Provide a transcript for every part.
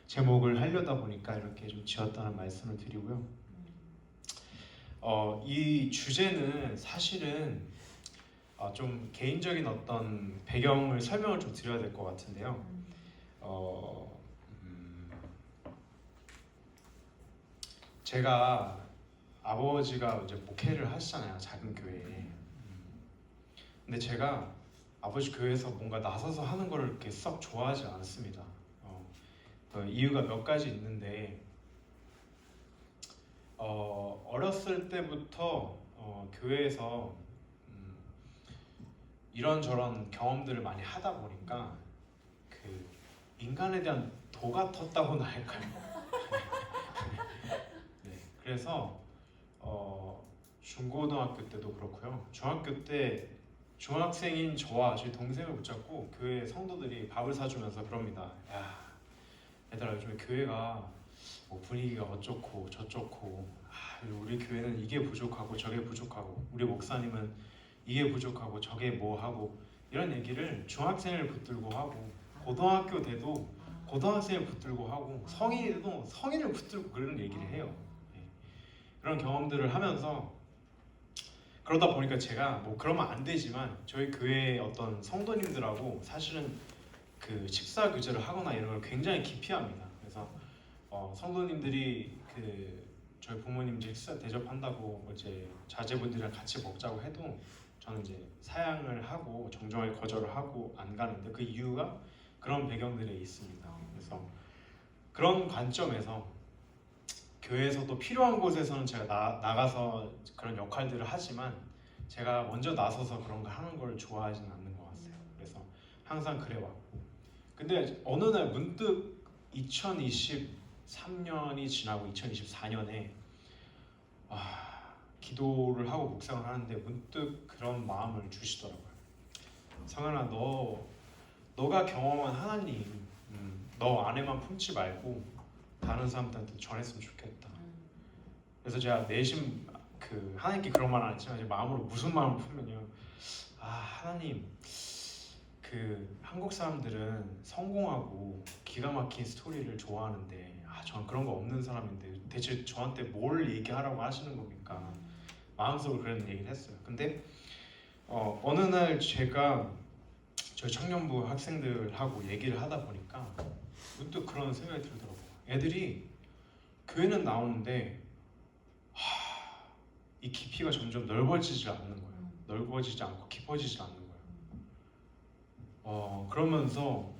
제목을 하려다 보니까 이렇게 좀 지었다는 말씀을 드리고요. 이 주제는 사실은 좀 개인적인 어떤 배경을 설명을 좀 드려야 될 것 같은데요. 제가 아버지가 이제 목회를 하시잖아요, 작은 교회에. 근데 제가 아버지 교회에서 뭔가 나서서 하는 거를 이렇게 썩 좋아하지 않습니다. 이유가 몇 가지 있는데, 어렸을 때부터 교회에서 이런저런 경험들을 많이 하다 보니까 그 인간에 대한 도가 텄다고나 할까요? 네, 그래서 중고등학교 때도 그렇고요. 중학교 때 중학생인 저와 제 동생을 붙잡고 교회 성도들이 밥을 사주면서 그럽니다. 야, 얘들아, 요즘에 교회가 뭐 분위기가 어쩌고 저쩌고, 우리 교회는 이게 부족하고 저게 부족하고, 우리 목사님은 이게 부족하고 저게 뭐하고, 이런 얘기를 중학생을 붙들고 하고, 고등학교 때도 고등학생을 붙들고 하고, 성인이 돼도 성인을 붙들고 그런 얘기를 해요. 그런 경험들을 하면서, 그러다 보니까 제가 뭐 그러면 안 되지만 저희 교회의 어떤 성도님들하고 사실은 그 식사 교제를 하거나 이런 걸 굉장히 기피합니다. 그래서 성도님들이 그 저희 부모님 이제 식사 대접한다고 이제 자제분들이랑 같이 먹자고 해도 저는 이제 사양을 하고 정중하게 거절을 하고 안 가는데, 그 이유가 그런 배경들에 있습니다. 그래서 그런 관점에서 교회에서도 필요한 곳에서는 제가 나가서 그런 역할들을 하지만 제가 먼저 나서서 그런 거 하는 걸 좋아하지는 않는 것 같아요. 그래서 항상 그래왔고, 근데 어느 날 문득 2023년이 지나고 2024년에 기도를 하고 묵상을 하는데 문득 그런 마음을 주시더라고요. 성현아, 너가 경험한 하나님, 너 안에만 품지 말고 다른 사람들한테 전했으면 좋겠다. 그래서 제가 내심 하나님께 그런 말 안 했지만 제 마음으로 무슨 마음을 품면요, 하나님, 한국 사람들은 성공하고 기가 막힌 스토리를 좋아하는데 저는 그런 거 없는 사람인데 대체 저한테 뭘 얘기하라고 하시는 겁니까? 마음속으로 그런 얘기를 했어요. 근데 어느 날 제가 저희 청년부 학생들하고 얘기를 하다 보니까 문득 그런 생각이 들더라고요. 애들이 교회는 나오는데 이 깊이가 점점 넓어지지 않는 거예요. 넓어지지 않고 깊어지지 않는 거예요. 그러면서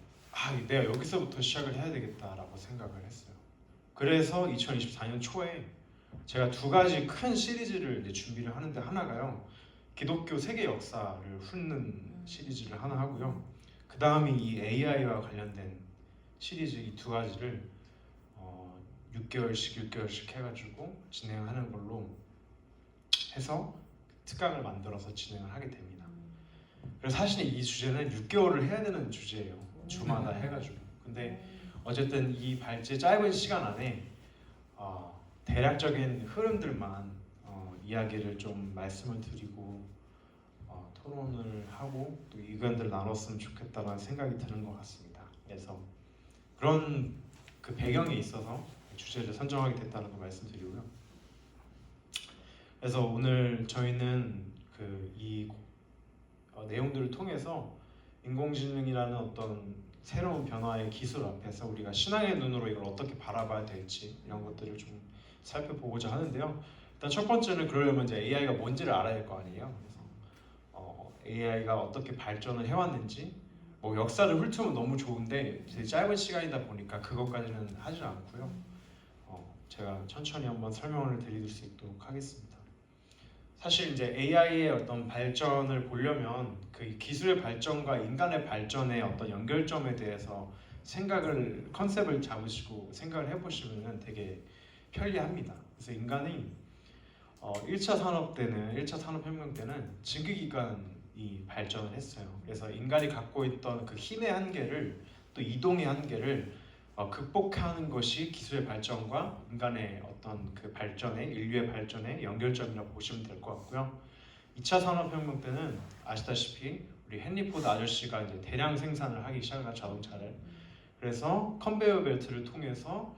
내가 여기서부터 시작을 해야 되겠다라고 생각을 했어요. 그래서 2024년 초에 제가 두 가지 큰 시리즈를 이제 준비를 하는데, 하나가요, 기독교 세계 역사를 훑는 시리즈를 하나 하고요. 그 다음이 이 AI와 관련된 시리즈, 이 두 가지를 6개월씩 해가지고 진행하는 걸로 해서 특강을 만들어서 진행을 하게 됩니다. 그래서 사실 이 주제는 6개월을 해야 되는 주제예요. 주마다 해가지고. 근데 어쨌든 이 짧은 시간 안에 대략적인 흐름들만 이야기를 좀 말씀을 드리고 토론을 하고 또 의견들을 나눴으면 좋겠다는 생각이 드는 것 같습니다. 그래서 그런 그 배경에 있어서 주제를 선정하게 됐다는 거 말씀드리고요. 그래서 오늘 저희는 이 내용들을 통해서 인공지능이라는 어떤 새로운 변화의 기술 앞에서 우리가 신앙의 눈으로 이걸 어떻게 바라봐야 될지, 이런 것들을 좀 살펴보고자 하는데요. 일단 첫 번째는 그러려면 이제 AI가 뭔지를 알아야 될 거 아니에요. 그래서 AI가 어떻게 발전을 해왔는지, 뭐 역사를 훑으면 너무 좋은데 되게 짧은 시간이다 보니까 그것까지는 하지 않고요. 제가 천천히 한번 설명을 드릴 수 있도록 하겠습니다. 사실 이제 AI의 어떤 발전을 보려면 그 기술의 발전과 인간의 발전의 어떤 연결점에 대해서 컨셉을 잡으시고 생각을 해보시면 되게 편리합니다. 그래서 인간이 1차 산업혁명 때는 증기기관이 발전을 했어요. 그래서 인간이 갖고 있던 그 힘의 한계를, 또 이동의 한계를 극복하는 것이 기술의 발전과 인간의 어떤 그 인류의 발전의 연결점이라고 보시면 될 것 같고요. 2차 산업혁명 때는 아시다시피 우리 헨리 포드 아저씨가 이제 대량 생산을 하기 시작한 자동차를. 그래서 컨베이어 벨트를 통해서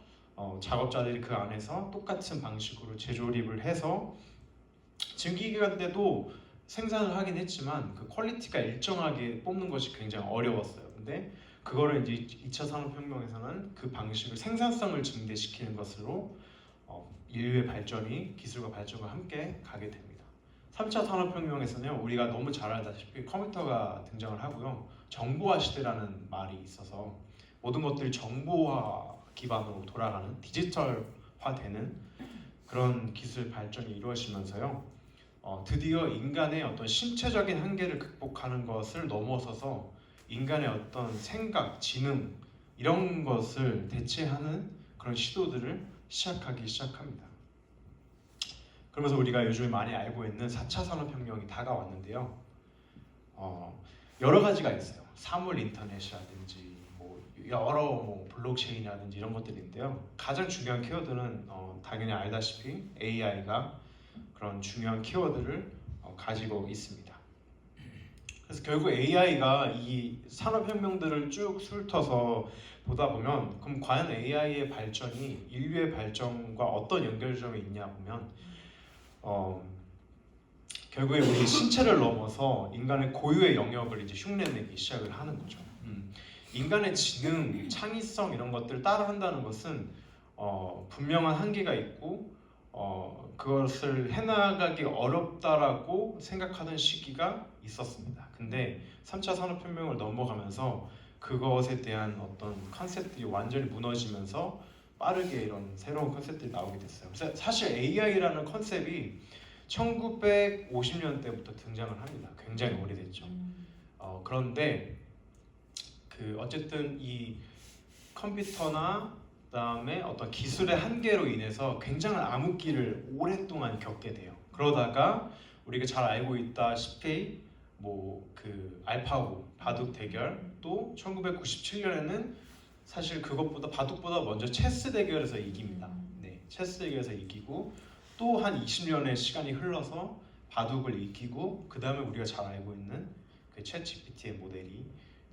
작업자들이 그 안에서 똑같은 방식으로 재조립을 해서 증기기관 때도 생산을 하긴 했지만 그 퀄리티가 일정하게 뽑는 것이 굉장히 어려웠어요. 근데 그거를 이제 2차 산업혁명에서는 그 방식을 생산성을 증대시키는 것으로 인류의 발전이 기술과 발전과 함께 가게 됩니다. 3차 산업혁명에서는 우리가 너무 잘 알다시피 컴퓨터가 등장을 하고요. 정보화 시대라는 말이 있어서 모든 것들이 정보화 기반으로 돌아가는 디지털화되는 그런 기술 발전이 이루어지면서요. 드디어 인간의 어떤 신체적인 한계를 극복하는 것을 넘어서서 인간의 어떤 생각, 지능 이런 것을 대체하는 그런 시도들을 시작하기 시작합니다. 그러면서 우리가 요즘에 많이 알고 있는 4차 산업혁명이 다가왔는데요. 여러 가지가 있어요. 사물 인터넷이라든지 여러 블록체인이라든지 이런 것들인데요. 가장 중요한 키워드는 당연히 알다시피 AI가 그런 중요한 키워드를 가지고 있습니다. 그래서 결국 AI가 이 산업혁명들을 쭉 훑어서 보다 보면 그럼 과연 AI의 발전이 인류의 발전과 어떤 연결점이 있냐 보면 결국에 우리 신체를 넘어서 인간의 고유의 영역을 이제 흉내내기 시작을 하는 거죠. 인간의 지능, 창의성 이런 것들을 따라한다는 것은 분명한 한계가 있고 그것을 해나가기 어렵다라고 생각하던 시기가 있었습니다. 근데 3차 산업혁명을 넘어가면서 그것에 대한 어떤 컨셉들이 완전히 무너지면서 빠르게 이런 새로운 컨셉들이 나오게 됐어요. 그래서 사실 AI라는 컨셉이 1950년대부터 등장을 합니다. 굉장히 오래됐죠. 그런데 어쨌든 이 컴퓨터나 그다음에 어떤 기술의 한계로 인해서 굉장한 암흑기를 오랫동안 겪게 돼요. 그러다가 우리가 잘 알고 있다시피 그 알파고 바둑 대결, 또 1997년에는 사실 그것보다 바둑보다 먼저 체스 대결에서 이깁니다. 네, 체스 대결에서 이기고 또 한 20년의 시간이 흘러서 바둑을 이기고 그 다음에 우리가 잘 알고 있는 그 챗 GPT의 모델이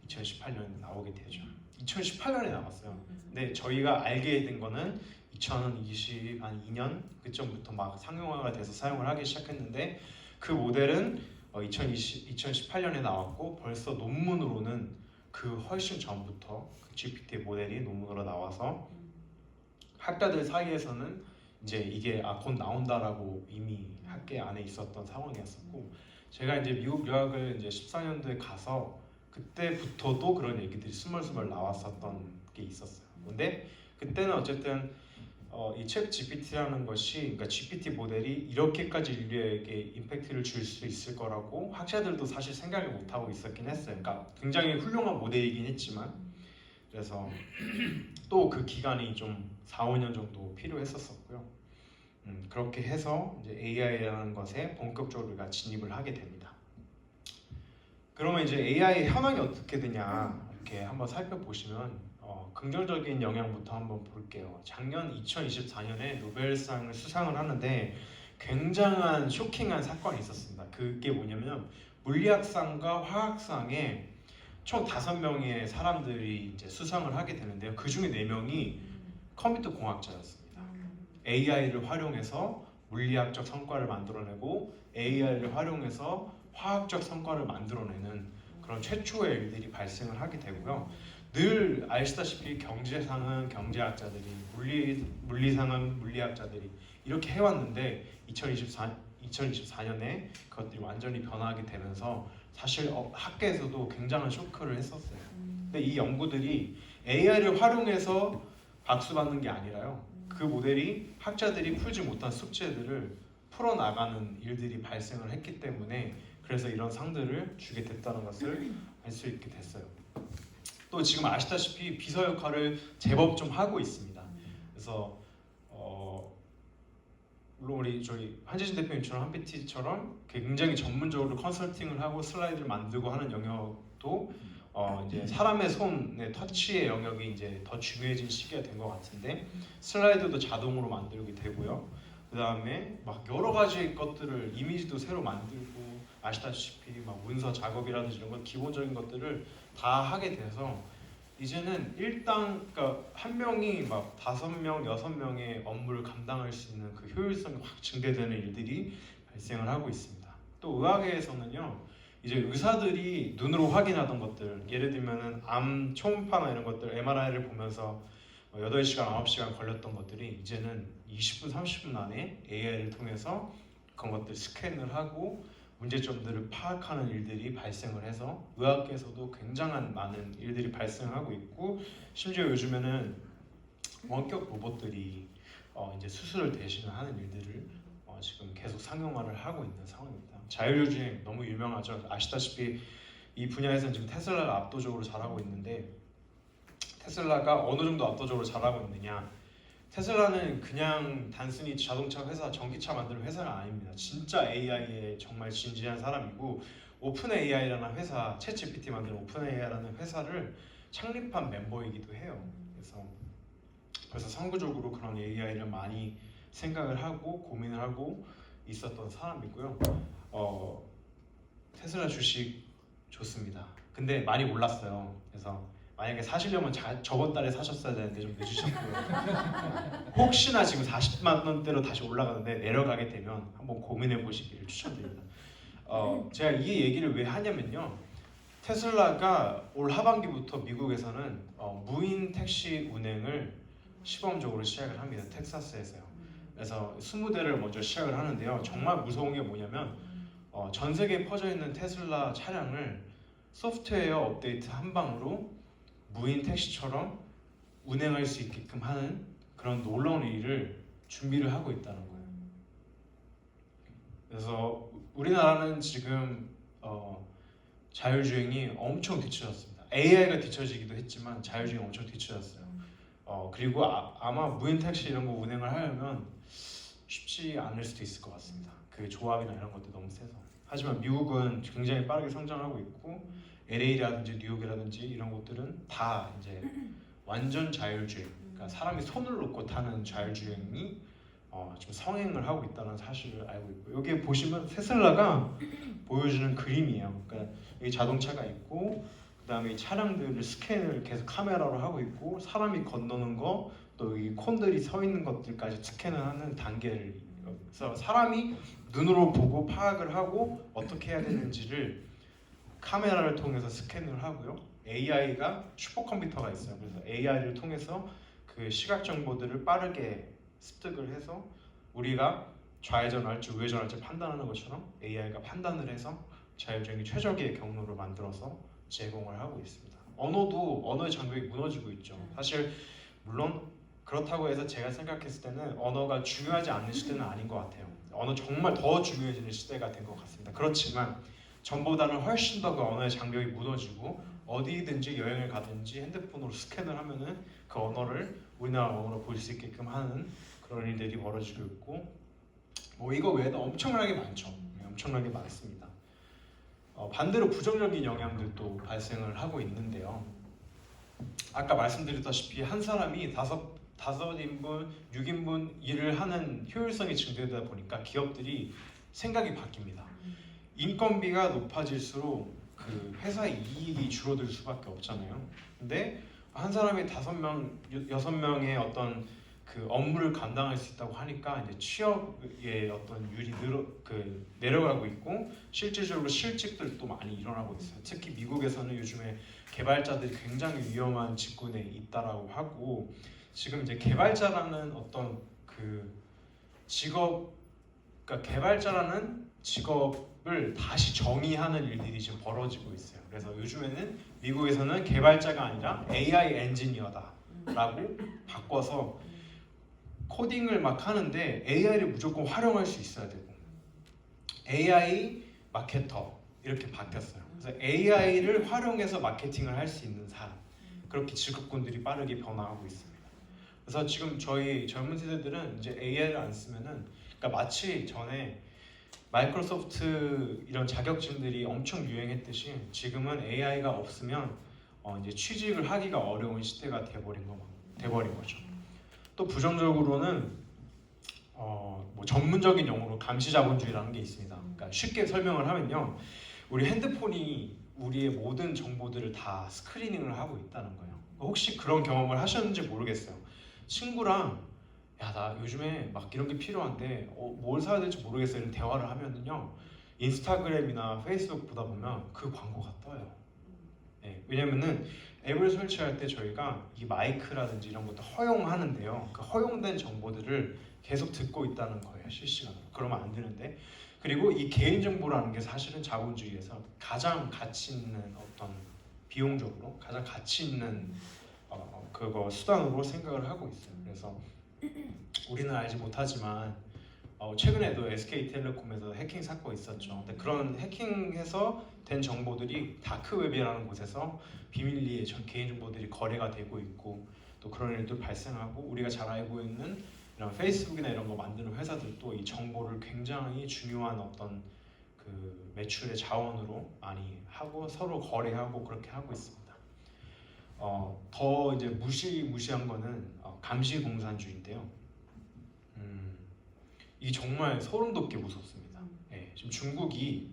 2018년에 나오게 되죠. 2018년에 나왔어요. 근데 저희가 알게 된 거는 2022년 그쯤부터 막 상용화가 돼서 사용을 하기 시작했는데 그 모델은 2018년에 나왔고 벌써 논문으로는 그 훨씬 전부터 그 GPT 모델이 논문으로 나와서 학자들 사이에서는 이제 이게 곧 나온다라고 이미 학계 안에 있었던 상황이었었고 제가 이제 미국 유학을 이제 14년도에 가서 그때부터도 그런 얘기들이 스멀스멀 나왔었던 게 있었어요. 근데 그때는 어쨌든 이 챗 GPT라는 것이 그러니까 GPT 모델이 이렇게까지 인류에게 임팩트를 줄 수 있을 거라고 학자들도 사실 생각을 못 하고 있었긴 했어요. 그러니까 굉장히 훌륭한 모델이긴 했지만 그래서 또 그 기간이 좀 4, 5년 정도 필요했었고요. 그렇게 해서 이제 AI라는 것에 본격적으로 우리가 진입을 하게 됩니다. 그러면 이제 AI의 현황이 어떻게 되냐 이렇게 한번 살펴보시면 긍정적인 영향부터 한번 볼게요. 작년 2024년에 노벨상을 수상을 하는데 굉장한 쇼킹한 사건이 있었습니다. 그게 뭐냐면 물리학상과 화학상에 총 5명의 사람들이 이제 수상을 하게 되는데요. 그 중에 4명이 컴퓨터 공학자였습니다. AI를 활용해서 물리학적 성과를 만들어내고 AI를 활용해서 화학적 성과를 만들어내는 그런 최초의 일들이 발생을 하게 되고요. 늘 아시다시피 경제상은 경제학자들이, 물리상은 물리학자들이 이렇게 해왔는데 2024년에 그것들이 완전히 변화하게 되면서 사실 학계에서도 굉장한 쇼크를 했었어요. 근데 이 연구들이 AI를 활용해서 박수 받는 게 아니라요. 그 모델이 학자들이 풀지 못한 숙제들을 풀어나가는 일들이 발생을 했기 때문에 그래서 이런 상들을 주게 됐다는 것을 알 수 있게 됐어요. 또 지금 아시다시피 비서 역할을 제법 좀 하고 있습니다. 그래서 물론 우리 저희 한재진 대표님처럼 한PT처럼 굉장히 전문적으로 컨설팅을 하고 슬라이드를 만들고 하는 영역도 이제 사람의 손의 터치의 영역이 이제 더 중요해진 시기가 된 것 같은데 슬라이드도 자동으로 만들게 되고요. 그 다음에 막 여러 가지 것들을 이미지도 새로 만들고 아시다시피 막 문서 작업이라든지 이런 것 기본적인 것들을 다 하게 돼서 이제는 일당 그러니까 한 명이 막 5명, 6명의 업무를 감당할 수 있는 그 효율성이 확 증대되는 일들이 발생을 하고 있습니다. 또 의학에서는요, 이제 의사들이 눈으로 확인하던 것들, 예를 들면은 암 초음파나 이런 것들 MRI를 보면서 8시간, 9시간 걸렸던 것들이 이제는 20분, 30분 안에 AI를 통해서 그런 것들 스캔을 하고 문제점들을 파악하는 일들이 발생을 해서 의학계에서도 굉장한 많은 일들이 발생하고 있고, 심지어 요즘에는 원격 로봇들이 이제 수술을 대신하는 일들을 지금 계속 상용화를 하고 있는 상황입니다. 자율주행 너무 유명하죠. 아시다시피 이 분야에서는 지금 테슬라가 압도적으로 잘하고 있는데, 테슬라가 어느 정도 압도적으로 잘하고 있느냐, 테슬라는 그냥 단순히 자동차 회사, 전기차 만드는 회사가 아닙니다. 진짜 AI에 정말 진지한 사람이고, 오픈 AI라는 회사, 챗GPT 만드는 오픈 AI라는 회사를 창립한 멤버이기도 해요. 그래서 선구적으로 그런 AI를 많이 생각을 하고 고민을 하고 있었던 사람이고요. 테슬라 주식 좋습니다. 근데 많이 올랐어요. 그래서 만약에 사시려면 저번 달에 사셨어야 되는데 좀 늦으셨고요. 혹시나 지금 40만 원대로 다시 올라가는데 내려가게 되면 한번 고민해 보시기를 추천드립니다. 제가 이 얘기를 왜 하냐면요, 테슬라가 올 하반기부터 미국에서는 무인 택시 운행을 시범적으로 시작을 합니다. 텍사스에서요. 그래서 20대를 먼저 시작을 하는데요. 정말 무서운 게 뭐냐면 전 세계에 퍼져 있는 테슬라 차량을 소프트웨어 업데이트 한 방으로 무인 택시처럼 운행할 수 있게끔 하는 그런 놀라운 일을 준비를 하고 있다는 거예요. 그래서 우리나라는 지금 자율주행이 엄청 뒤처졌습니다. AI가 뒤처지기도 했지만 자율주행이 엄청 뒤처졌어요. 그리고 아마 무인 택시 이런 거 운행을 하려면 쉽지 않을 수도 있을 것 같습니다. 그 조합이나 이런 것도 너무 세서. 하지만 미국은 굉장히 빠르게 성장하고 있고, LA라든지 뉴욕이라든지 이런 곳들은 다 이제 완전 자율주행, 그러니까 사람이 손을 놓고 타는 자율주행이 지금 성행을 하고 있다는 사실을 알고 있고, 여기 보시면 테슬라가 보여주는 그림이에요. 그러니까 여기 자동차가 있고, 그 다음에 이 차량들을 스캔을 계속 카메라로 하고 있고, 사람이 건너는 거, 또 이 콘들이 서 있는 것들까지 스캔을 하는 단계를, 그래서 사람이 눈으로 보고 파악을 하고 어떻게 해야 되는지를 카메라를 통해서 스캔을 하고요. AI가 슈퍼컴퓨터가 있어요. 그래서 AI를 통해서 그 시각 정보들을 빠르게 습득을 해서 우리가 좌회전할지 우회전할지 판단하는 것처럼 AI가 판단을 해서 자율주행이 최적의 경로를 만들어서 제공을 하고 있습니다. 언어의 장벽이 무너지고 있죠. 사실 물론 그렇다고 해서 제가 생각했을 때는 언어가 중요하지 않는 시대는 아닌 것 같아요. 언어 정말 더 중요해지는 시대가 된 것 같습니다. 그렇지만 전보다는 훨씬 더 그 언어의 장벽이 무너지고, 어디든지 여행을 가든지 핸드폰으로 스캔을 하면은 그 언어를 우리나라 언어로 볼 수 있게끔 하는 그런 일들이 벌어지고 있고, 이거 외에도 엄청나게 많죠. 엄청나게 많습니다. 반대로 부정적인 영향들도 발생을 하고 있는데요. 아까 말씀드렸다시피 한 사람이 5인분, 6인분 일을 하는 효율성이 증대되다 보니까 기업들이 생각이 바뀝니다. 인건비가 높아질수록 그 회사의 이익이 줄어들 수밖에 없잖아요. 근데 한 사람이 5명, 6명의 어떤 그 업무를 감당할 수 있다고 하니까 이제 취업의 어떤 율이 내려가고 있고, 실질적으로 실직들도 많이 일어나고 있어요. 특히 미국에서는 요즘에 개발자들이 굉장히 위험한 직군에 있다라고 하고, 지금 이제 개발자라는 어떤 그 직업, 그러니까 개발자라는 직업을 다시 정의하는 일들이 지금 벌어지고 있어요. 그래서 요즘에는 미국에서는 개발자가 아니라 AI 엔지니어다라고 바꿔서 코딩을 막 하는데 AI를 무조건 활용할 수 있어야 되고, AI 마케터 이렇게 바뀌었어요. 그래서 AI를 활용해서 마케팅을 할 수 있는 사람, 그렇게 직업군들이 빠르게 변화하고 있습니다. 그래서 지금 저희 젊은 세대들은 이제 AI를 안 쓰면은, 그러니까 마치 전에 마이크로소프트 이런 자격증들이 엄청 유행했듯이 지금은 AI가 없으면 이제 취직을 하기가 어려운 시대가 돼버린 거죠. 또 부정적으로는 뭐 전문적인 용어로 감시자본주의라는 게 있습니다. 그러니까 쉽게 설명을 하면요, 우리 핸드폰이 우리의 모든 정보들을 다 스크리닝을 하고 있다는 거예요. 혹시 그런 경험을 하셨는지 모르겠어요. 친구랑 야 나 요즘에 막 이런 게 필요한데 뭘 사야 될지 모르겠어 이런 대화를 하면은요 인스타그램이나 페이스북 보다 보면 그 광고가 떠요. 네, 왜냐면은 앱을 설치할 때 저희가 이 마이크라든지 이런 것도 허용하는데요. 그 허용된 정보들을 계속 듣고 있다는 거예요, 실시간으로. 그러면 안 되는데. 그리고 이 개인정보라는 게 사실은 자본주의에서 가장 가치 있는 어떤 비용적으로 가장 가치 있는 그거 수단으로 생각을 하고 있어요. 그래서 우리는 알지 못하지만 최근에도 SK텔레콤에서 해킹 사건이 있었죠. 근데 그런 해킹해서 된 정보들이 다크웹이라는 곳에서 비밀리에 개인정보들이 거래가 되고 있고 또 그런 일도 발생하고 우리가 잘 알고 있는 이런 페이스북이나 이런 거 만드는 회사들도 이 정보를 굉장히 중요한 어떤 그 매출의 자원으로 많이 하고 서로 거래하고 그렇게 하고 있습니다. 더 이제 무시무시한 거는 감시공산주의인데요. 이 정말 소름 돋게 무섭습니다. 예, 지금 중국이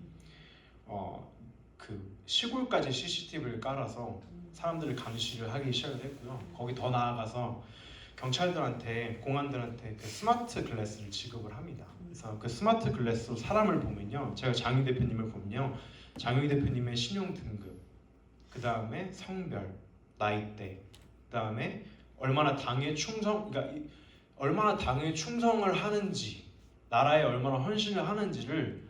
그 시골까지 CCTV를 깔아서 사람들을 감시를 하기 시작을 했고요. 거기 더 나아가서 경찰들한테 공안들한테 그 스마트 글래스를 지급을 합니다. 그래서 그 스마트 글래스로 사람을 보면요, 제가 장유 대표님을 보면요, 장유 대표님의 신용 등급, 그 다음에 성별, 나이대, 그 다음에 얼마나 당에 얼마나 당에 충성을 하는지, 나라에 얼마나 헌신을 하는지를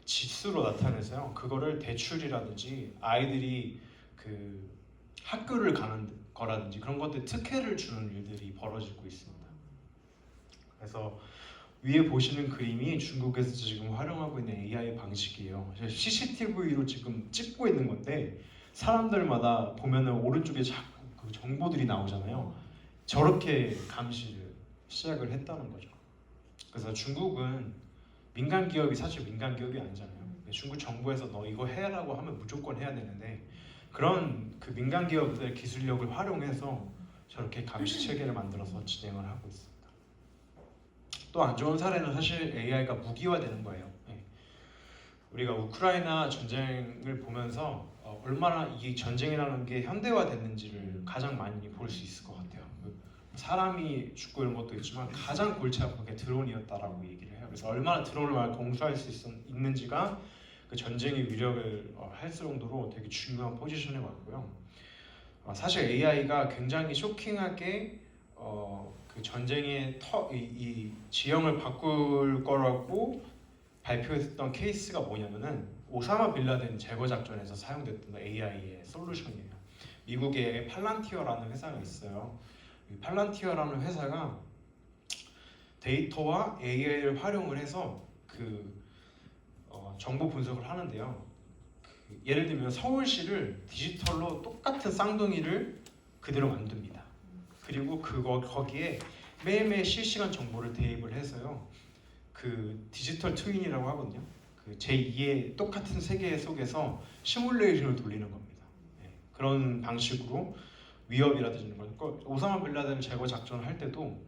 지수로 나타내서요. 그거를 대출이라든지 아이들이 그 학교를 가는 거라든지 그런 것들 특혜를 주는 일들이 벌어지고 있습니다. 그래서 위에 보시는 그림이 중국에서 지금 활용하고 있는 AI 방식이에요. CCTV로 지금 찍고 있는 건데 사람들마다 보면은 오른쪽에 자꾸 그 정보들이 나오잖아요. 저렇게 감시를 시작을 했다는 거죠. 그래서 중국은 민간 기업이 사실 민간 기업이 아니잖아요. 중국 정부에서 너 이거 해라고 하면 무조건 해야 되는데 그런 그 민간 기업들의 기술력을 활용해서 저렇게 감시 체계를 만들어서 진행을 하고 있습니다. 또 안 좋은 사례는 사실 AI가 무기화되는 거예요. 우리가 우크라이나 전쟁을 보면서 얼마나 이 전쟁이라는 게 현대화됐는지를 가장 많이 볼 수 있을 것 같아요. 사람이 죽고 이런 것도 있지만 가장 골치 아픈 게 드론이었다라고 얘기를 해요. 그래서 얼마나 드론을 공수할 수 있는지가 그 전쟁의 위력을 할 정도로 되게 중요한 포지션에 왔고요. 사실 AI가 굉장히 쇼킹하게 그 전쟁의 이 지형을 바꿀 거라고 발표했던 케이스가 뭐냐면은 오사마 빌라덴 제거 작전에서 사용됐던 AI의 솔루션이에요. 미국의 팔란티어라는 회사가 있어요. 이 팔란티어라는 회사가 데이터와 AI를 활용을 해서 그 정보 분석을 하는데요. 예를 들면 서울시를 디지털로 똑같은 쌍둥이를 그대로 만듭니다. 그리고 거기에 매일매일 실시간 정보를 대입을 해서요. 그 디지털 트윈이라고 하거든요. 그 제2의 똑같은 세계 속에서 시뮬레이션을 돌리는 겁니다. 그런 방식으로 위협이라든지 이런 거. 오사마 빌라덴 제거 작전을 할 때도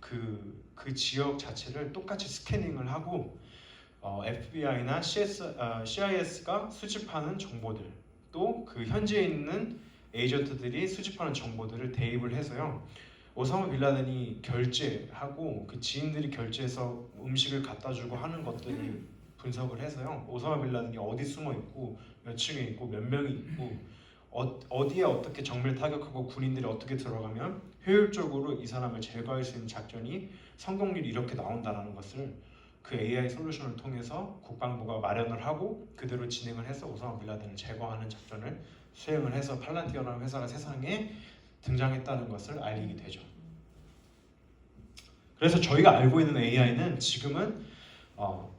그 지역 자체를 똑같이 스캐닝을 하고 FBI나 CIS가 수집하는 정보들 또 그 현지에 있는 에이전트들이 수집하는 정보들을 대입을 해서요. 오사마 빌라덴이 결제하고 그 지인들이 결제해서 음식을 갖다 주고 하는 것들을 분석을 해서요. 오사마 빌라덴이 어디 숨어 있고 몇 층에 있고 몇 명이 있고 어디에 어떻게 정밀 타격하고 군인들이 어떻게 들어가면 효율적으로 이 사람을 제거할 수 있는 작전이 성공률이 이렇게 나온다라는 것을 그 AI 솔루션을 통해서 국방부가 마련을 하고 그대로 진행을 해서 오사마 빌라덴을 제거하는 작전을 수행을 해서 팔란티어라는 회사가 세상에 등장했다는 것을 알리게 되죠. 그래서 저희가 알고 있는 AI는 지금은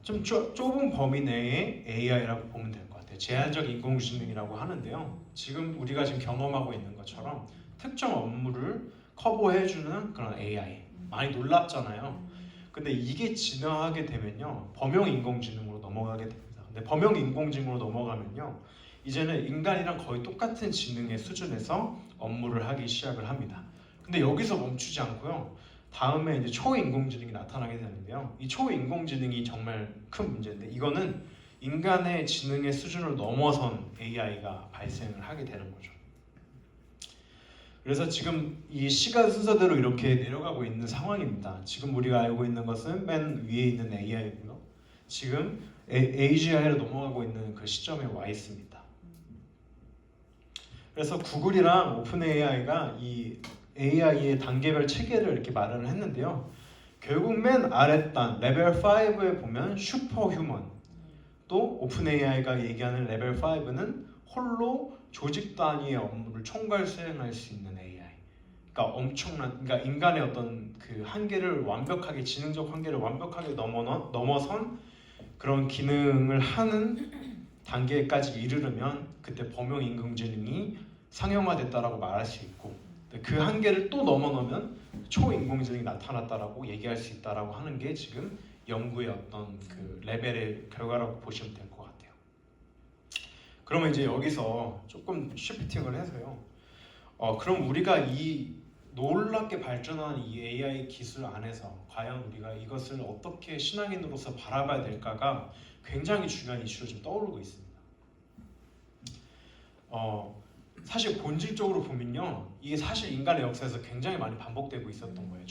좀 좁은 범위 내의 AI라고 보면 될 것 같아요. 제한적 인공지능이라고 하는데요. 지금 우리가 지금 경험하고 있는 것처럼 특정 업무를 커버해주는 그런 AI 많이 놀랍잖아요. 근데 이게 진화하게 되면요 범용 인공지능으로 넘어가게 됩니다. 근데 범용 인공지능으로 넘어가면요 이제는 인간이랑 거의 똑같은 지능의 수준에서 업무를 하기 시작을 합니다. 근데 여기서 멈추지 않고요 다음에 이제 초인공지능이 나타나게 되는데요 이 초인공지능이 정말 큰 문제인데 이거는 인간의 지능의 수준을 넘어선 AI가 발생을 하게 되는 거죠. 그래서 지금 이 시간 순서대로 이렇게 내려가고 있는 상황입니다. 지금 우리가 알고 있는 것은 맨 위에 있는 AI고요. 지금 AGI로 넘어가고 있는 그 시점에 와 있습니다. 그래서 구글이랑 오픈 AI가 이 AI의 단계별 체계를 이렇게 마련을 했는데요. 결국 맨 아랫단 레벨 5에 보면 슈퍼 휴먼, 또 오픈 AI가 얘기하는 레벨 5는 홀로 조직 단위의 업무를 총괄 수행할 수 있는 AI. 그러니까 그러니까 인간의 어떤 그 한계를 완벽하게, 지능적 한계를 완벽하게 넘어선 그런 기능을 하는 단계까지 이르르면 그때 범용 인공지능이 상용화됐다라고 말할 수 있고, 그 한계를 또 넘어서면 초인공지능이 나타났다라고 얘기할 수 있다라고 하는 게 지금 연구의 어떤 그 레벨의 결과라고 보시면 될 것 같아요. 그러면 이제 여기서 조금 쉬프팅을 해서요. 그럼 우리가 이 놀랍게 발전한 이 AI 기술 안에서 과연 우리가 이것을 어떻게 신앙인으로서 바라봐야 될까가 굉장히 중요한 이슈로 지금 떠오르고 있습니다. 사실 본질적으로 보면요, 이게 사실 인간의 역사에서 굉장히 많이 반복되고 있었던 거예요.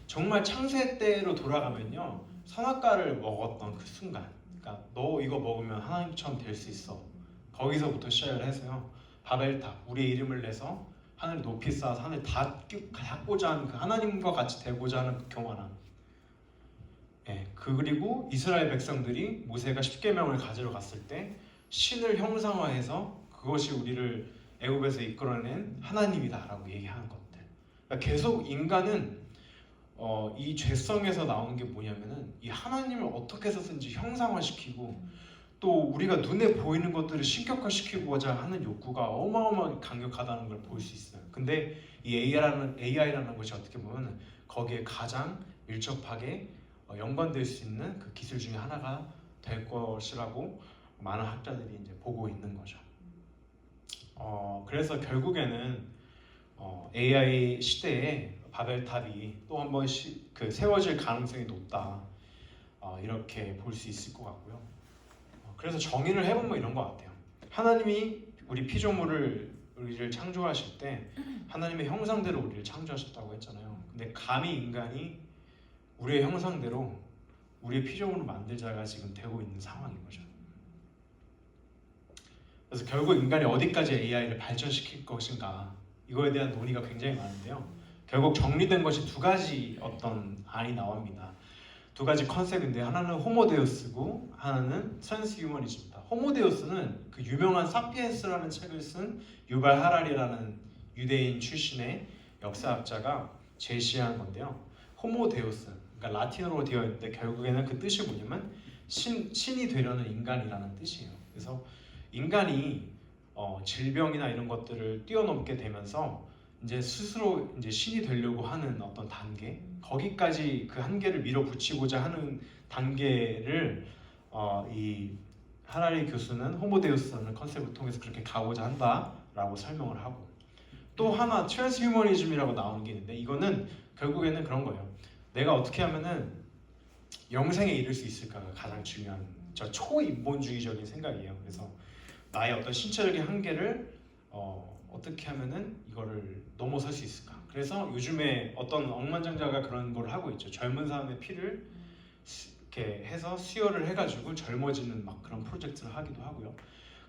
정말 창세 때로 돌아가면요, 선악과를 먹었던 그 순간, 그러니까 너 이거 먹으면 하나님처럼 될 수 있어. 거기서부터 시작을 해서요, 바벨탑, 우리의 이름을 내서 하늘을 높이 쌓아서 하늘 닿고자 하는 그 하나님과 같이 되고자 하는 그 교만함. 그리고 이스라엘 백성들이 모세가 십계명을 가지러 갔을 때 신을 형상화해서 그것이 우리를 애굽에서 이끌어낸 하나님이다라고 얘기하는 것들. 그러니까 계속 인간은 이 죄성에서 나오는 게 뭐냐면은 이 하나님을 어떻게 해서든지 형상화시키고 또 우리가 눈에 보이는 것들을 신격화시키고자 하는 욕구가 어마어마하게 강력하다는 걸 볼 수 있어요. 근데 이 AI라는 것이 어떻게 보면 거기에 가장 밀접하게 연관될 수 있는 그 기술 중에 하나가 될 것이라고 많은 학자들이 이제 보고 있는 거죠. 그래서 결국에는 AI 시대에 바벨탑이 또 한 번 그 세워질 가능성이 높다, 이렇게 볼 수 있을 것 같고요. 그래서 정의를 해보면 이런 것 같아요. 하나님이 우리 우리를 창조하실 때 하나님의 형상대로 우리를 창조하셨다고 했잖아요. 근데 감히 인간이 우리의 형상대로 우리의 피조물을 만들 자가 지금 되고 있는 상황인 거죠. 그래서 결국 인간이 어디까지 AI를 발전시킬 것인가, 이거에 대한 논의가 굉장히 많은데요. 결국 정리된 것이 두 가지 어떤 안이 나옵니다. 두 가지 컨셉인데, 하나는 호모데우스고 하나는 트랜스휴머니즘입니다. 호모데우스는 그 유명한 사피엔스라는 책을 쓴 유발 하라리라는 유대인 출신의 역사학자가 제시한 건데요. 호모데우스, 그러니까 라틴어로 되어 있는데 결국에는 그 뜻이 뭐냐면 신이 되려는 인간이라는 뜻이에요. 그래서 인간이 질병이나 이런 것들을 뛰어넘게 되면서 이제 스스로 이제 신이 되려고 하는 어떤 단계, 거기까지 그 한계를 밀어붙이고자 하는 단계를 이 하라리 교수는 호모데우스라는 컨셉을 통해서 그렇게 가고자 한다라고 설명을 하고, 또 하나 트랜스휴머니즘이라고 나오는 게 있는데, 이거는 결국에는 그런 거예요. 내가 어떻게 하면은 영생에 이를 수 있을까가 가장 중요한 초인본주의적인 생각이에요. 그래서 나의 어떤 신체적인 한계를 어떻게 하면은 이거를 넘어설 수 있을까? 그래서 요즘에 어떤 억만장자가 그런 걸 하고 있죠. 젊은 사람의 피를 이렇게 해서 수혈을 해가지고 젊어지는 막 그런 프로젝트를 하기도 하고요.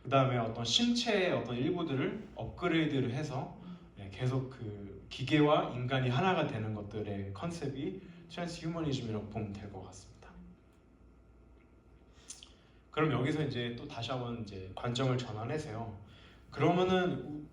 그 다음에 어떤 신체의 어떤 일부들을 업그레이드를 해서 계속 그 기계와 인간이 하나가 되는 것들의 컨셉이 트랜스휴머니즘이라고 보면 될 것 같습니다. 그럼 여기서 이제 또 다시 한번 이제 관점을 전환해서요. 그러면은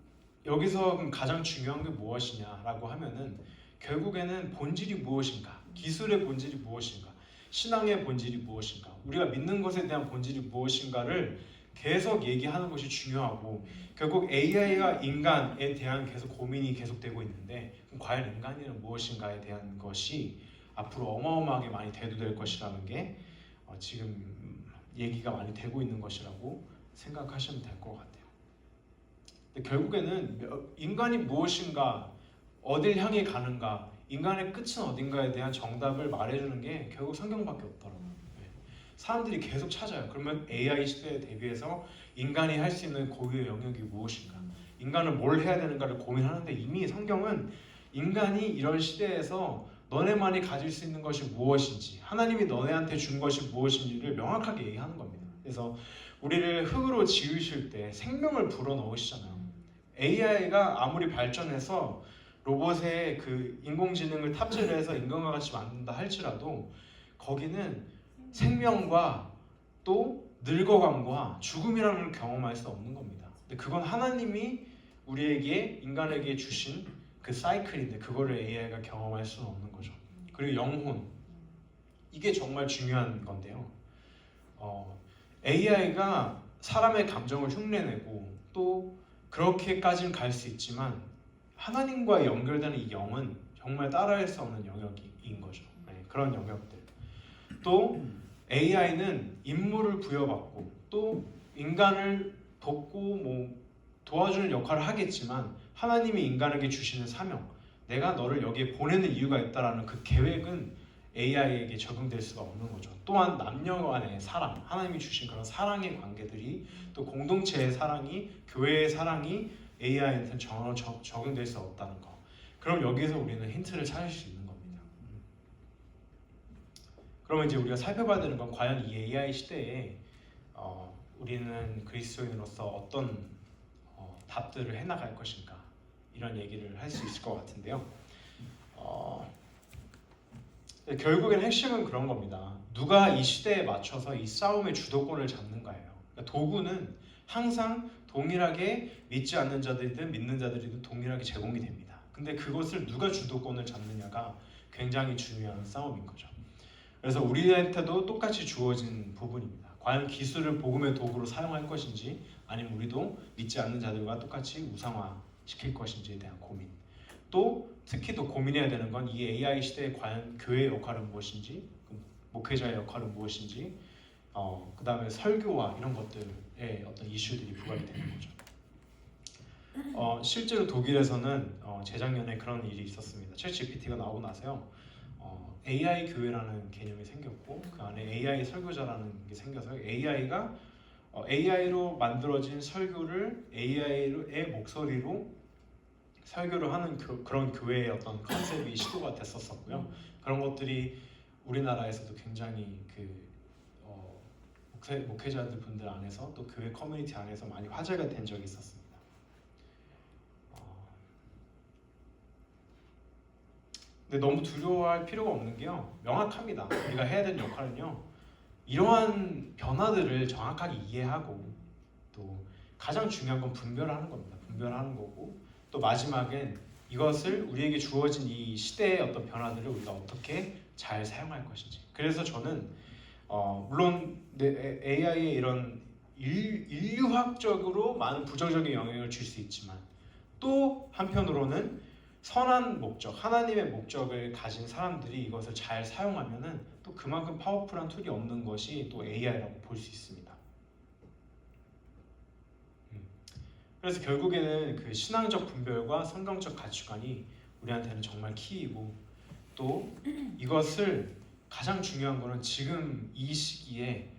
여기서 그럼 가장 중요한 게 무엇이냐라고 하면은 결국에는 본질이 무엇인가, 기술의 본질이 무엇인가, 신앙의 본질이 무엇인가, 우리가 믿는 것에 대한 본질이 무엇인가를 계속 얘기하는 것이 중요하고, 결국 AI가 인간에 대한 계속 고민이 계속되고 있는데, 그럼 과연 인간이란 무엇인가에 대한 것이 앞으로 어마어마하게 많이 대두될 것이라는 게 지금 얘기가 많이 되고 있는 것이라고 생각하시면 될 것 같아요. 근데 결국에는 인간이 무엇인가, 어딜 향해 가는가, 인간의 끝은 어딘가에 대한 정답을 말해주는 게 결국 성경밖에 없더라고요. 사람들이 계속 찾아요. 그러면 AI 시대에 대비해서 인간이 할 수 있는 고유의 영역이 무엇인가, 인간은 뭘 해야 되는가를 고민하는데 이미 성경은 인간이 이런 시대에서 너네만이 가질 수 있는 것이 무엇인지 하나님이 너네한테 준 것이 무엇인지를 명확하게 얘기하는 겁니다. 그래서 우리를 흙으로 지으실 때 생명을 불어넣으시잖아요. AI가 아무리 발전해서 로봇에 그 인공지능을 탑재를 해서 인간과 같이 만든다 할지라도 거기는 생명과 또 늙어감과 죽음이라는 걸 경험할 수 없는 겁니다. 근데 그건 하나님이 우리에게 인간에게 주신 그 사이클인데 그거를 AI가 경험할 수는 없는 거죠. 그리고 영혼 이게 정말 중요한 건데요. AI가 사람의 감정을 흉내내고 또 그렇게까지는 갈 수 있지만 하나님과 연결되는 이 영은 정말 따라할 수 없는 영역인 거죠. 네, 그런 영역들. 또 AI는 임무를 부여받고 또 인간을 돕고 뭐 도와주는 역할을 하겠지만 하나님이 인간에게 주시는 사명, 내가 너를 여기에 보내는 이유가 있다라는 그 계획은 AI에게 적용될 수가 없는 거죠. 또한 남녀 간의 사랑, 하나님이 주신 그런 사랑의 관계들이 또 공동체의 사랑이, 교회의 사랑이 AI한테는 전혀 적용될 수 없다는 거. 그럼 여기서 우리는 힌트를 찾을 수 있는 겁니다. 그러면 이제 우리가 살펴봐야 되는 건 과연 이 AI 시대에 우리는 그리스도인으로서 어떤 답들을 해나갈 것인가 이런 얘기를 할 수 있을 것 같은데요. 결국엔 핵심은 그런 겁니다. 누가 이 시대에 맞춰서 이 싸움의 주도권을 잡는가예요. 그러니까 도구는 항상 동일하게 믿지 않는 자들이든 믿는 자들이든 동일하게 제공이 됩니다. 근데 그것을 누가 주도권을 잡느냐가 굉장히 중요한 싸움인 거죠. 그래서 우리한테도 똑같이 주어진 부분입니다. 과연 기술을 복음의 도구로 사용할 것인지 아니면 우리도 믿지 않는 자들과 똑같이 우상화시킬 것인지에 대한 고민. 또 특히 더 고민해야 되는 건 이 AI 시대에 과연 교회의 역할은 무엇인지, 목회자의 역할은 무엇인지, 그 다음에 설교와 이런 것들의 어떤 이슈들이 부각이 되는 거죠. 실제로 독일에서는 재작년에 그런 일이 있었습니다. 챗GPT가 나오고 나서요. AI 교회라는 개념이 생겼고 그 안에 AI 설교자라는 게 생겨서 AI가 AI로 만들어진 설교를 AI의 목소리로 설교를 하는 그런 교회의 어떤 컨셉이 시도가 됐었었고요. 그런 것들이 우리나라에서도 굉장히 목회자들 분들 안에서 또 교회 커뮤니티 안에서 많이 화제가 된 적이 있었습니다. 근데 너무 두려워할 필요가 없는 게요. 명확합니다. 우리가 해야 되는 역할은요. 이러한 변화들을 정확하게 이해하고 또 가장 중요한 건 분별하는 겁니다. 분별하는 거고 또 마지막엔 이것을 우리에게 주어진 이 시대의 어떤 변화들을 우리가 어떻게 잘 사용할 것인지. 그래서 저는 물론 AI의 이런 인류학적으로 많은 부정적인 영향을 줄 수 있지만 또 한편으로는 선한 목적, 하나님의 목적을 가진 사람들이 이것을 잘 사용하면은 또 그만큼 파워풀한 툴이 없는 것이 또 AI라고 볼 수 있습니다. 그래서 결국에는 그 신앙적 분별과 성경적 가치관이 우리한테는 정말 키이고 또 이것을 가장 중요한 거는 지금 이 시기에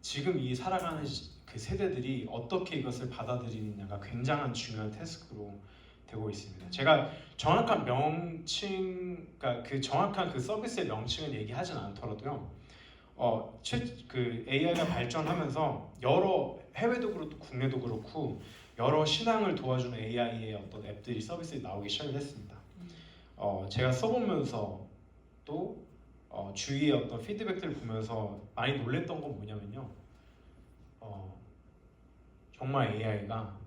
지금 이 살아가는 그 세대들이 어떻게 이것을 받아들이느냐가 굉장한 중요한 태스크로 되고 있습니다. 제가 정확한 명칭, 그러니까 그 정확한 그 서비스의 명칭은 얘기하진 않더라도요. 그 AI가 발전하면서 여러 해외도 그렇고 국내도 그렇고 여러 신앙을 도와주는 AI의 어떤 앱들이 서비스에 나오기 시작을 했습니다. 제가 써보면서 또 주위의 어떤 피드백들을 보면서 많이 놀랬던 건 뭐냐면요. 정말 AI가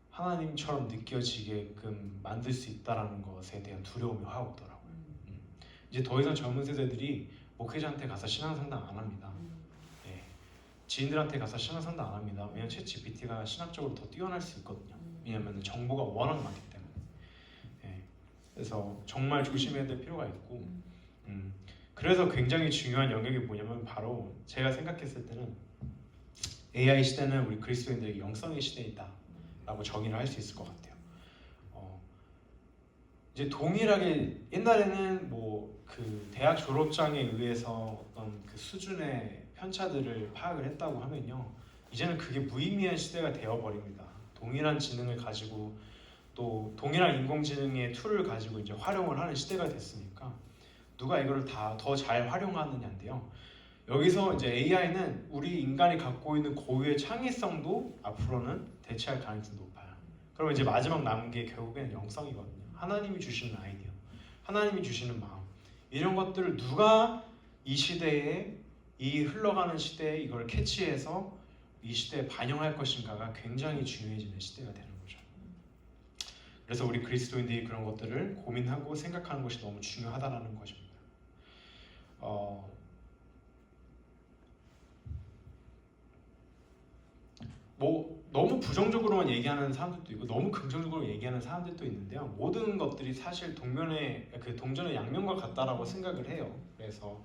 하나님처럼 느껴지게끔 만들 수 있다라는 것에 대한 두려움이 확 오더라고요. 이제 더 이상 젊은 세대들이 목회자한테 가서 신앙 상담 안 합니다. 네. 지인들한테 가서 신앙 상담 안 합니다. 왜냐면 챗GPT가 신학적으로 더 뛰어날 수 있거든요. 왜냐면 정보가 워낙 많기 때문에. 네. 그래서 정말 조심해야 될 필요가 있고 그래서 굉장히 중요한 영역이 뭐냐면 바로 제가 생각했을 때는 AI 시대는 우리 그리스도인들에게 영성의 시대이다 라고 정의를 할 수 있을 것 같아요. 이제 동일하게 옛날에는 뭐 그 대학 졸업장에 의해서 어떤 그 수준의 편차들을 파악을 했다고 하면요, 이제는 그게 무의미한 시대가 되어버립니다. 동일한 지능을 가지고 또 동일한 인공지능의 툴을 가지고 이제 활용을 하는 시대가 됐으니까 누가 이거를 다 더 잘 활용하느냐인데요. 여기서 이제 AI는 우리 인간이 갖고 있는 고유의 창의성도 앞으로는 대체할 가능성이 높아요. 그럼 이제 마지막 남은 게 결국에는 영성이거든요. 하나님이 주시는 아이디어, 하나님이 주시는 마음, 이런 것들을 누가 이 시대에, 이 흘러가는 시대에 이걸 캐치해서 이 시대에 반영할 것인가가 굉장히 중요해지는 시대가 되는 거죠. 그래서 우리 그리스도인들이 그런 것들을 고민하고 생각하는 것이 너무 중요하다는 것입니다. 뭐 너무 부정적으로만 얘기하는 사람들도 있고 너무 긍정적으로 얘기하는 사람들도 있는데요. 모든 것들이 사실 동전의 양면과 같다라고 생각을 해요. 그래서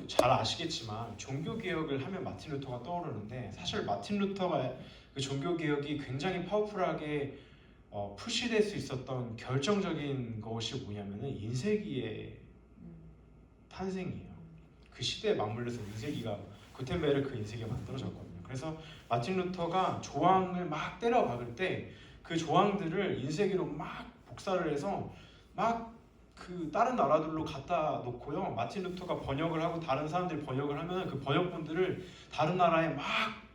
잘 아시겠지만 종교 개혁을 하면 마틴 루터가 떠오르는데, 사실 마틴 루터가 그 종교 개혁이 굉장히 파워풀하게 푸시될 수 있었던 결정적인 것이 뭐냐면은 인쇄기의 탄생이에요. 그 시대에 맞물려서 인쇄기가, 구텐베르 그 인쇄기가 만들어졌거든요. 그래서 마틴 루터가 조항을 막 때려 박을 때 그 조항들을 인쇄기로 막 복사를 해서 막 그 다른 나라들로 갖다 놓고요. 마틴 루터가 번역을 하고 다른 사람들이 번역을 하면 그 번역본들을 다른 나라에 막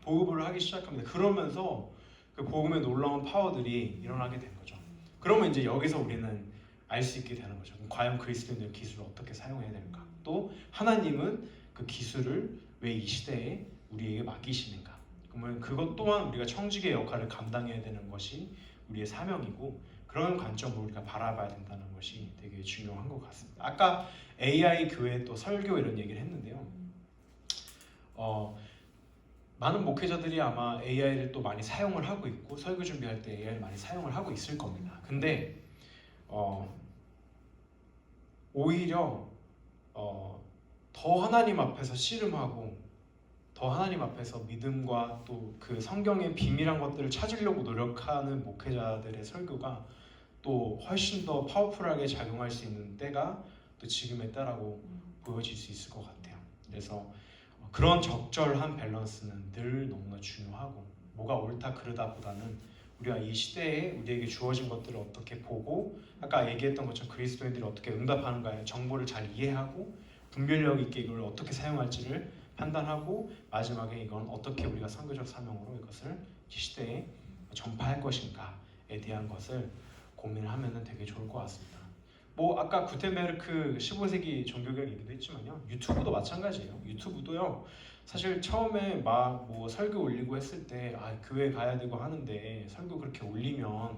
보급을 하기 시작합니다. 그러면서 그 복음의 놀라운 파워들이 일어나게 된 거죠. 그러면 이제 여기서 우리는 알 수 있게 되는 거죠. 과연 그리스도인들의 기술을 어떻게 사용해야 되는가? 또 하나님은 그 기술을 왜 이 시대에 우리에게 맡기시는가? 그러면 그것 또한 우리가 청지기의 역할을 감당해야 되는 것이 우리의 사명이고, 그런 관점으로 우리가 바라봐야 된다는 것이 되게 중요한 것 같습니다. 아까 AI 교회 또 설교 이런 얘기를 했는데요. 많은 목회자들이 아마 AI를 또 많이 사용을 하고 있고 설교 준비할 때 AI를 많이 사용을 하고 있을 겁니다. 근데 오히려 더 하나님 앞에서 씨름하고 더 하나님 앞에서 믿음과 또 그 성경의 비밀한 것들을 찾으려고 노력하는 목회자들의 설교가 또 훨씬 더 파워풀하게 작용할 수 있는 때가 또 지금의 때라고 보여질 수 있을 것 같아요. 그래서 그런 적절한 밸런스는 늘 너무나 중요하고, 뭐가 옳다 그르다 보다는 우리가 이 시대에 우리에게 주어진 것들을 어떻게 보고, 아까 얘기했던 것처럼 그리스도인들이 어떻게 응답하는가에 정보를 잘 이해하고 분별력 있게 이걸 어떻게 사용할지를 판단하고, 마지막에 이건 어떻게 우리가 선교적 사명으로 이것을 이 시대에 전파할 것인가에 대한 것을 고민을 하면 되게 좋을 것 같습니다. 뭐 아까 구텐베르크 15세기 종교개혁 얘기도 했지만요, 유튜브도 마찬가지예요. 유튜브도요, 사실 처음에 막 뭐 설교 올리고 했을 때 교회 가야 되고 하는데 설교 그렇게 올리면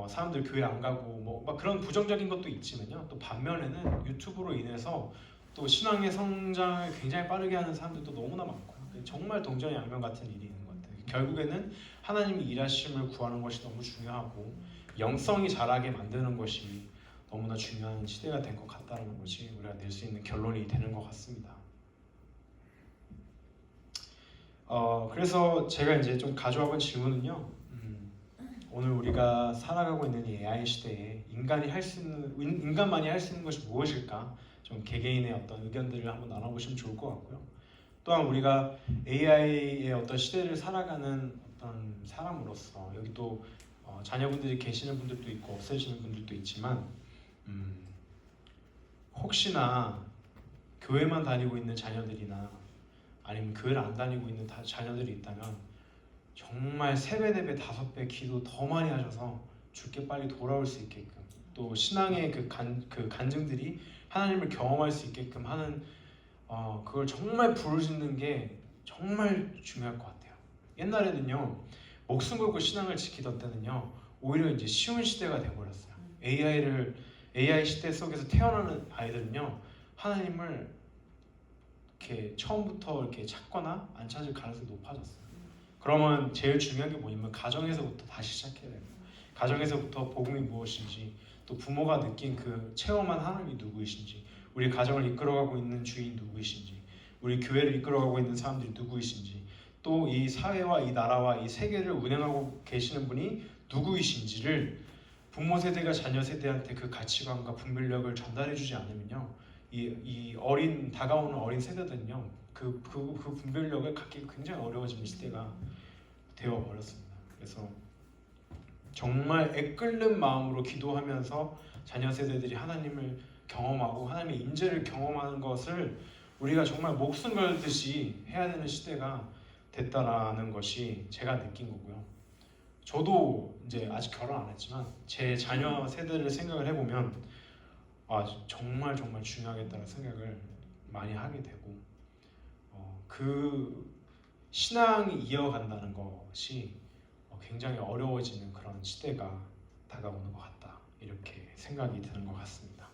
사람들 교회 안 가고 뭐 막 그런 부정적인 것도 있지만요, 또 반면에는 유튜브로 인해서 또 신앙의 성장을 굉장히 빠르게 하는 사람들도 너무나 많고요. 정말 동전의 양면 같은 일이 있는 것 같아요. 결국에는 하나님이 일하심을 구하는 것이 너무 중요하고, 영성이 자라게 만드는 것이 너무나 중요한 시대가 된 것 같다는 것이 우리가 낼 수 있는 결론이 되는 것 같습니다. 그래서 제가 이제 좀 가져와 본 질문은요, 오늘 우리가 살아가고 있는 이 AI 시대에 인간만이 할 수 있는 것이 무엇일까? 좀 개개인의 어떤 의견들을 한번 나눠보시면 좋을 것 같고요. 또한 우리가 AI의 어떤 시대를 살아가는 어떤 사람으로서, 여기 또 자녀분들이 계시는 분들도 있고 없으시는 분들도 있지만, 혹시나 교회만 다니고 있는 자녀들이나 아니면 교회를 안 다니고 있는 자녀들이 있다면 정말 3배, 4배, 5배 기도 더 많이 하셔서 주께 빨리 돌아올 수 있게끔, 또 신앙의 그 간증들이 하나님을 경험할 수 있게끔 하는 그걸 정말 부르짖는 게 정말 중요할 것 같아요. 옛날에는요, 목숨 걸고 신앙을 지키던 때는요, 오히려 이제 쉬운 시대가 돼버렸어요. AI 시대 속에서 태어나는 아이들은요, 하나님을 이렇게 처음부터 이렇게 찾거나 안 찾을 가능성이 높아졌어요. 그러면 제일 중요한 게 뭐냐면 가정에서부터 다시 시작해야 돼요. 가정에서부터 복음이 무엇인지, 또 부모가 느낀 그 체험한 하나님이 누구이신지, 우리 가정을 이끌어가고 있는 주인 누구이신지, 우리 교회를 이끌어가고 있는 사람들이 누구이신지, 또 이 사회와 이 나라와 이 세계를 운행하고 계시는 분이 누구이신지를 부모 세대가 자녀 세대한테 그 가치관과 분별력을 전달해주지 않으면요, 이 다가오는 어린 세대들은요, 그 분별력을 갖기 굉장히 어려워지는 시대가 되어버렸습니다. 그래서 정말 애끓는 마음으로 기도하면서 자녀 세대들이 하나님을 경험하고 하나님의 임재를 경험하는 것을 우리가 정말 목숨 걸듯이 해야 되는 시대가 됐다라는 것이 제가 느낀 거고요. 저도 이제 아직 결혼 안 했지만 제 자녀 세대를 생각을 해보면 정말 중요하겠다는 생각을 많이 하게 되고 그 신앙이 이어간다는 것이 굉장히 어려워지는 그런 시대가 다가오는 것 같다 이렇게 생각이 드는 것 같습니다.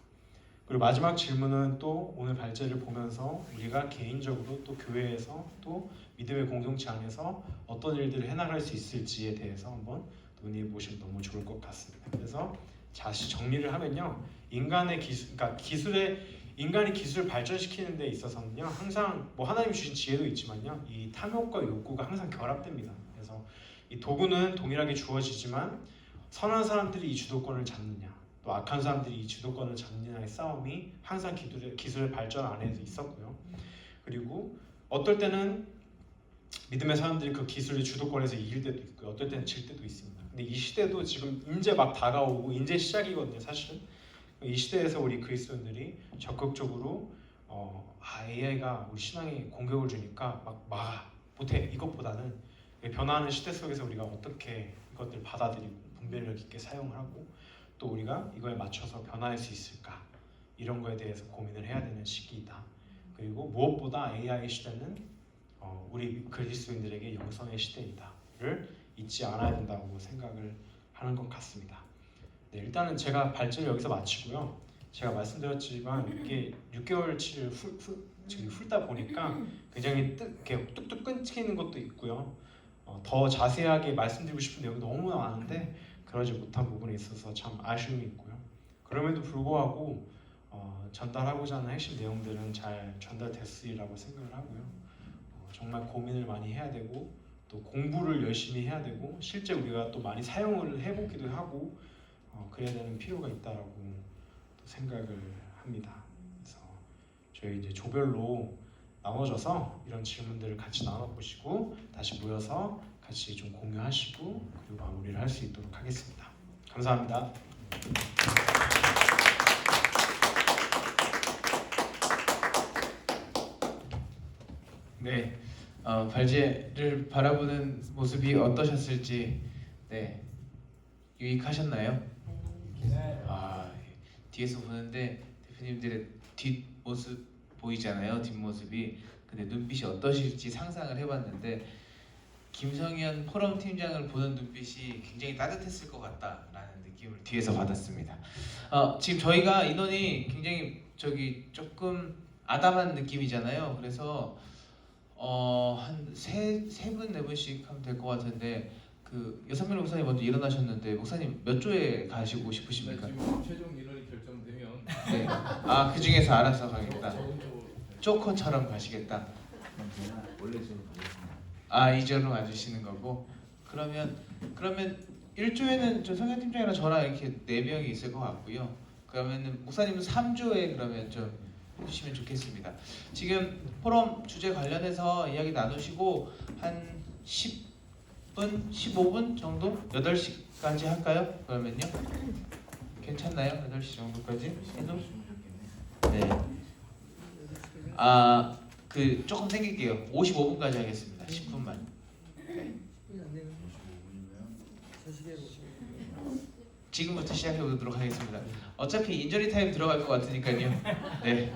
그리고 마지막 질문은 또 오늘 발제를 보면서 우리가 개인적으로 또 교회에서 또 믿음의 공동체 안에서 어떤 일들을 해나갈 수 있을지에 대해서 한번 논의해 보시면 너무 좋을 것 같습니다. 그래서 다시 정리를 하면요, 인간이 기술을 발전시키는 데 있어서는요, 항상 뭐 하나님이 주신 지혜도 있지만요, 이 탐욕과 욕구가 항상 결합됩니다. 그래서 이 도구는 동일하게 주어지지만 선한 사람들이 이 주도권을 잡느냐, 또 악한 사람들이 이 주도권을 잡느냐의 싸움이 항상 기술의 발전 안에서 있었고요. 그리고 어떨 때는 믿음의 사람들이 그 기술의 주도권에서 이길 때도 있고요, 어떨 때는 질 때도 있습니다. 근데 이 시대도 지금 이제 막 다가오고 이제 시작이거든요. 사실은 이 시대에서 우리 그리스도인들이 적극적으로 AI가 우리 신앙에 공격을 주니까 막 막아 못해, 이것보다는 변화하는 시대 속에서 우리가 어떻게 이것들을 받아들이고 분별력 있게 사용을 하고 또 우리가 이거에 맞춰서 변화할 수 있을까, 이런 거에 대해서 고민을 해야 되는 시기이다. 그리고 무엇보다 AI 시대는 우리 그리스도인들에게 영성의 시대이다를 잊지 않아야 된다고 생각을 하는 것 같습니다. 네, 일단은 제가 발제를 여기서 마치고요. 제가 말씀드렸지만 이게 6개월치를 훑다 보니까 굉장히 이렇게 뚝뚝 끊기는 것도 있고요. 더 자세하게 말씀드리고 싶은 내용이 너무나 많은데 그러지 못한 부분에 있어서 참 아쉬움이 있고요. 그럼에도 불구하고 전달하고자 하는 핵심 내용들은 잘 전달됐으리라고 생각을 하고요. 정말 고민을 많이 해야 되고 또 공부를 열심히 해야 되고 실제 우리가 또 많이 사용을 해보기도 하고 그래야 되는 필요가 있다라고 또 생각을 합니다. 그래서 저희 이제 조별로 나눠져서 이런 질문들을 같이 나눠보시고 다시 모여서 같이 좀 공유하시고 그리고 마무리를 할 수 있도록 하겠습니다. 감사합니다. 네, 발제를 바라보는 모습이 어떠셨을지 유익하셨나요? 뒤에서 보는데 대표님들의 뒷모습 보이잖아요. 뒷모습이. 근데 눈빛이 어떠실지 상상을 해봤는데 김성현 포럼 팀장을 보는 눈빛이 굉장히 따뜻했을 것 같다라는 느낌을 뒤에서 받았습니다. 지금 저희가 인원이 굉장히 조금 아담한 느낌이잖아요. 그래서 한 세 분 네 분씩 하면 될 것 같은데 그 여성민 목사님 먼저 일어나셨는데 목사님 몇 조에 가시고 싶으십니까? 지금 최종 인원이 결정되면 네. 그 중에서 알아서 가겠다. 쪼커처럼 가시겠다. 원래 저는 가겠습니다. 2조로 가주시는 거고 그러면 1조에는 저 성현 팀장이랑 저랑 이렇게 4명이 있을 것 같고요. 그러면은 목사님은 3조에 그러면 좀 해주시면 좋겠습니다. 지금 포럼 주제 관련해서 이야기 나누시고 한 10분, 15분 정도? 8시까지 할까요? 그러면요? 괜찮나요? 8시 정도까지? 해도? 네. 조금 생길게요. 55분까지 하겠습니다. 10분만. 지금부터 시작해 보도록 하겠습니다. 어차피 인저리 타임 들어갈 것 같으니까요. 네.